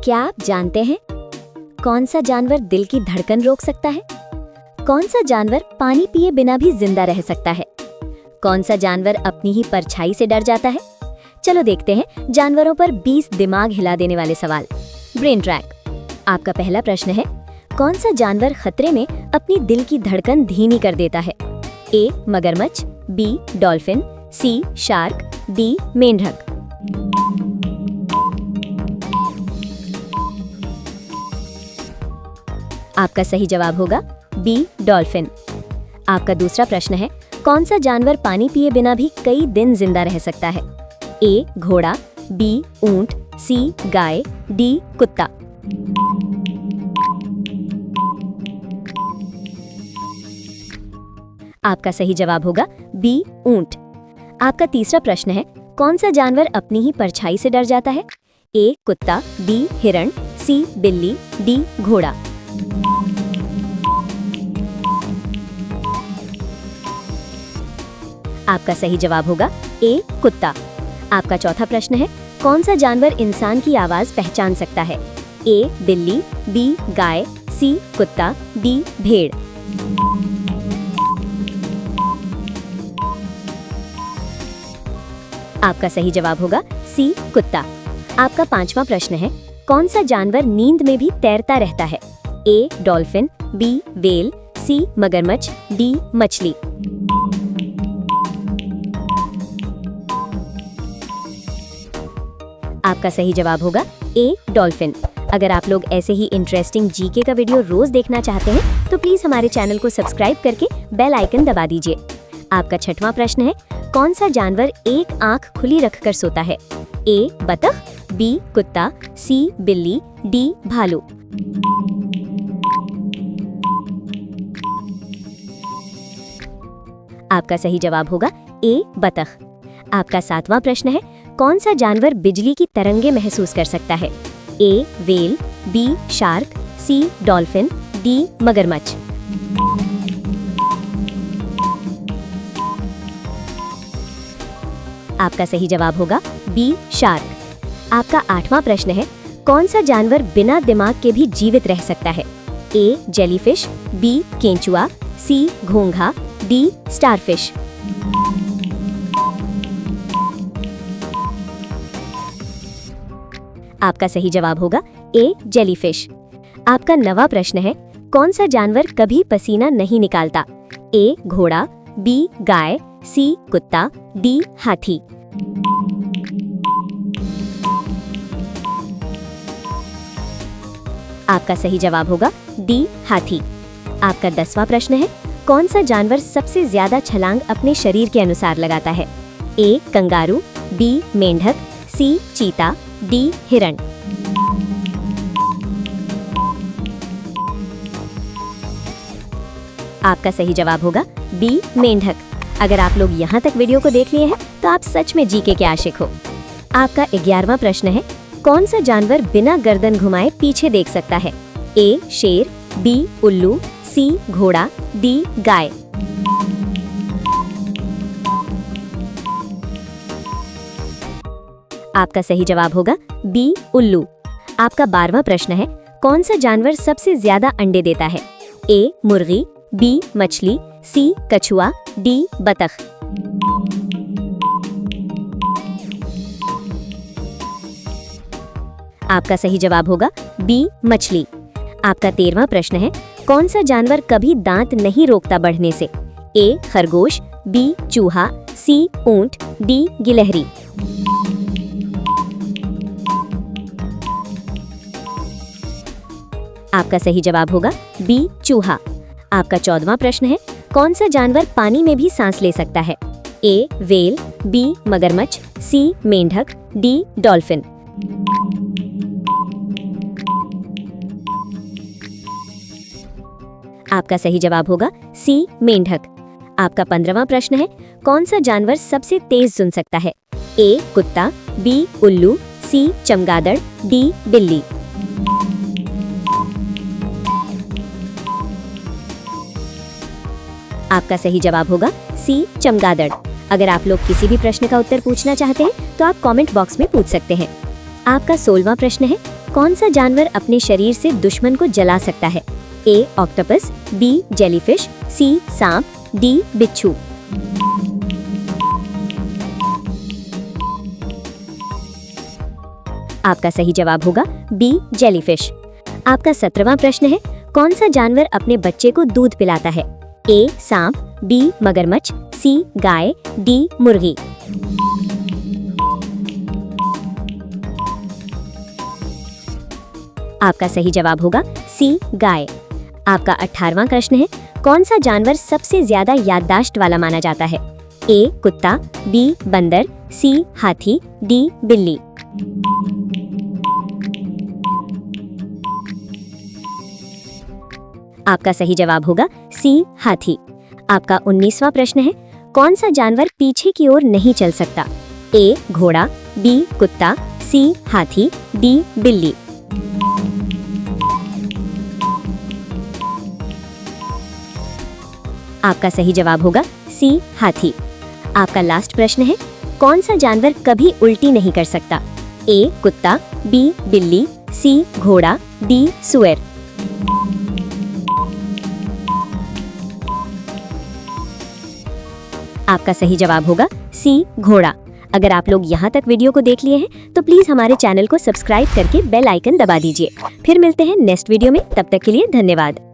क्या आप जानते हैं कौन सा जानवर दिल की धड़कन रोक सकता है? कौन सा जानवर पानी पिए बिना भी जिंदा रह सकता है? कौन सा जानवर अपनी ही परछाई से डर जाता है? चलो देखते हैं जानवरों पर 20 दिमाग हिला देने वाले सवाल। Brain track. आपका पहला प्रश्न है, कौन सा जानवर खतरे में अपनी दिल की धड़कन धीमी कर देता है? ए मगरमच्छ, बी डॉल्फिन, सी शार्क, डी मेंढक। आपका सही जवाब होगा बी डॉल्फिन। आपका दूसरा प्रश्न है, कौन सा जानवर पानी पिए बिना भी कई दिन जिंदा रह सकता है? ए घोड़ा, बी ऊंट, सी गाय, डी कुत्ता। आपका सही जवाब होगा बी ऊंट। आपका तीसरा प्रश्न है, कौन सा जानवर अपनी ही परछाई से डर जाता है? ए कुत्ता, बी हिरण, सी बिल्ली, डी घोड़ा। आपका सही जवाब होगा ए कुत्ता। आपका चौथा प्रश्न है, कौन सा जानवर इंसान की आवाज पहचान सकता है? ए बिल्ली, बी गाय, सी कुत्ता, डी भेड़। आपका सही जवाब होगा सी कुत्ता। आपका पांचवा प्रश्न है, कौन सा जानवर नींद में भी तैरता रहता है? ए डॉल्फिन, बी व्हेल, सी मगरमच्छ, डी मछली। आपका सही जवाब होगा ए डॉल्फिन। अगर आप लोग ऐसे ही इंटरेस्टिंग जीके का वीडियो रोज देखना चाहते हैं तो प्लीज हमारे चैनल को सब्सक्राइब करके बेल आइकन दबा दीजिए। आपका छठवां प्रश्न है, कौन सा जानवर एक आंख खुली रखकर सोता है? ए बतख, बी कुत्ता, सी बिल्ली, डी भालू। आपका सही जवाब होगा ए बतख। आपका सातवां प्रश्न है, कौन सा जानवर बिजली की तरंगे महसूस कर सकता है? ए व्हेल, बी शार्क, सी डॉल्फिन, डी मगरमच्छ। आपका सही जवाब होगा बी शार्क। आपका आठवां प्रश्न है, कौन सा जानवर बिना दिमाग के भी जीवित रह सकता है? ए जेलीफिश, बी केंचुआ, सी घोंघा, डी स्टारफिश। आपका सही जवाब होगा ए जेलीफिश। आपका नवा प्रश्न है, कौन सा जानवर कभी पसीना नहीं निकालता? ए घोड़ा, बी गाय, सी कुत्ता, डी हाथी। आपका सही जवाब होगा डी हाथी। आपका 10वां प्रश्न है, कौन सा जानवर सबसे ज्यादा छलांग अपने शरीर के अनुसार लगाता है? ए कंगारू, बी मेंढक, सी चीता, डी हिरण। आपका सही जवाब होगा बी मेंढक। अगर आप लोग यहाँ तक वीडियो को देख लिए हैं तो आप सच में जीके के आशिक हो। आपका 11वां प्रश्न है, कौन सा जानवर बिना गर्दन घुमाए पीछे देख सकता है? ए शेर, बी उल्लू, सी घोड़ा, डी गाय। आपका सही जवाब होगा बी उल्लू। आपका 12वां प्रश्न है, कौन सा जानवर सबसे ज्यादा अंडे देता है? ए मुर्गी, बी मछली, सी कछुआ, डी बतख। आपका सही जवाब होगा बी मछली। आपका 13वां प्रश्न है, कौन सा जानवर कभी दांत नहीं रोकता बढ़ने से? ए खरगोश, बी चूहा, सी ऊंट, डी गिलहरी। आपका सही जवाब होगा बी चूहा। आपका 14वां प्रश्न है, कौन सा जानवर पानी में भी सांस ले सकता है? ए व्हेल, बी मगरमच्छ, सी मेंढक, डी डॉल्फिन। आपका सही जवाब होगा सी मेंढक। आपका 15वां प्रश्न है, कौन सा जानवर सबसे तेज सुन सकता है? ए कुत्ता, बी उल्लू, सी चमगादड़, डी बिल्ली। आपका सही जवाब होगा सी चमगादड़। अगर आप लोग किसी भी प्रश्न का उत्तर पूछना चाहते हैं तो आप कमेंट बॉक्स में पूछ सकते हैं। आपका 16वां प्रश्न है, कौन सा जानवर अपने शरीर से दुश्मन को जला सकता है? ए ऑक्टोपस, बी जेलीफिश, सी सांप, डी बिच्छू। आपका सही जवाब होगा बी जेलीफिश। आपका 17वां प्रश्न है, कौन सा जानवर अपने बच्चे को दूध पिलाता है? ए सांप, बी मगरमच्छ, सी गाय, डी मुर्गी। आपका सही जवाब होगा सी गाय। आपका 18वां प्रश्न है, कौन सा जानवर सबसे ज्यादा याददाश्त वाला माना जाता है? ए कुत्ता, बी बंदर, सी हाथी, डी बिल्ली। आपका सही जवाब होगा सी हाथी। आपका 19वां प्रश्न है, कौन सा जानवर पीछे की ओर नहीं चल सकता? ए घोड़ा, बी कुत्ता, सी हाथी, डी बिल्ली। आपका सही जवाब होगा सी हाथी। आपका लास्ट प्रश्न है, कौन सा जानवर कभी उल्टी नहीं कर सकता? ए कुत्ता, बी बिल्ली, सी घोड़ा, डी सुअर। आपका सही जवाब होगा सी घोड़ा। अगर आप लोग यहाँ तक वीडियो को देख लिए हैं तो प्लीज हमारे चैनल को सब्सक्राइब करके बेल आइकन दबा दीजिए। फिर मिलते हैं नेक्स्ट वीडियो में, तब तक के लिए धन्यवाद।